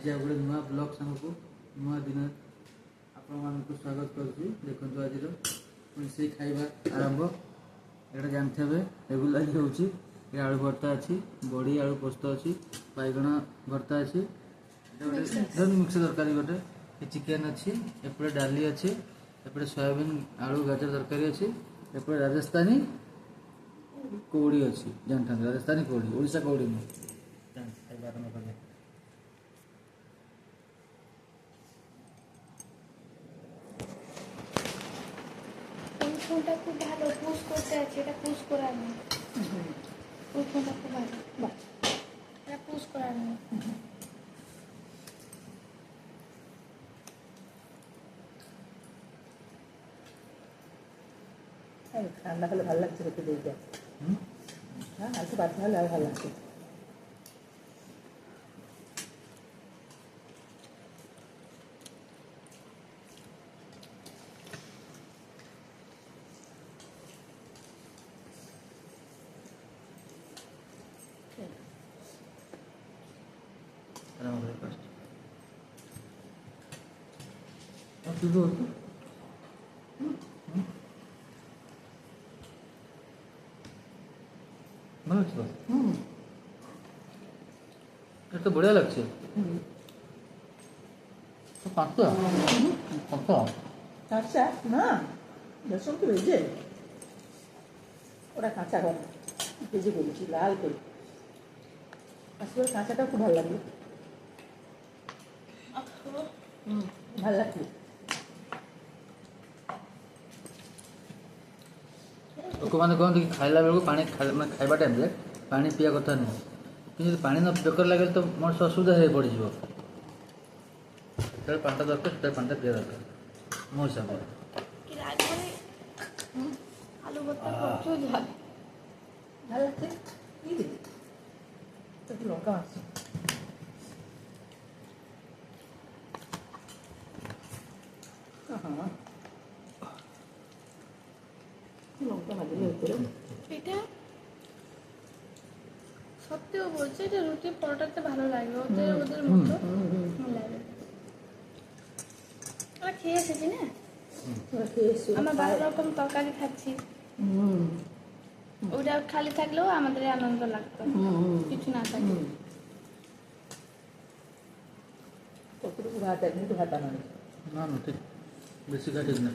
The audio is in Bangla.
आज गोटे नुआ ब्लॉग सांगू नुआ दिन आपण मानक स्वागत करुच्ची। देखो आज से खाइबा आरंभ एटा जानते रेगुलार होची। आलू भर्ता अच्छी, बड़ी आलू पोस्त अच्छी, बैगण भर्ता अच्छी, मिक्स तरकारी गोटे, चिकेन अच्छी, एपटे डाली अच्छी, एपटे सोयाबीन आलू गाजर तरकारी अच्छी, एपटे राजस्थानी कौड़ी अच्छी। जानते राजस्थानी कौड़ी, ओडिशा कौड़ी नहीं। ফোনটা খুব ভালো পুশ করতে আছে, এটা পুশ করার নেই। ওই ফোনটা খুব ভালো, এটা পুশ করার নেই। ঠান্ডা হলে ভালো লাগছে খেতে দিতে। হ্যাঁ একটু বাচ্চা হলে আর ভালো লাগছে। तो बढ़िया लगছে। পাঁচটা কাঁচা না, বেসন তো ভেজে ওরা কাঁচা করে ভেজে বলছি লাল করে। আসলে কাঁচাটা খুব ভালো লাগলো। ভালো লাগলো। लोक मैंने कहते कि खाइला बेलू पानी खाइबा टाइम रे पानी पिया कथा नहीं, कि पानी न बेकार लगे तो मनुष्य असुविधा हो पड़ जो पानी दरकार पानी पिया दरकार मो हिसाब से। আলু ভর্তা প্রচুর ঝাল, ভালো লাগছে। কি দিবি একটু লঙ্কা আছে। লঙ্কা ভাজলে ভিতরে এটা সত্যিও বলছে এটা রুটি পরোটাতে ভালো লাগে, ওদের ওদের মতো ভালো লাগে। আমরা খেয়ে এসেছি না, আমরা 12 রকম তরকারি খাচ্ছি। ওটা খালি থাকলেও আমাদের আনন্দ লাগতো, কিছু না থাকলে। কতটুকু ভাত একটু ভাত আনা না না ঠিক বেশি খাটিস না।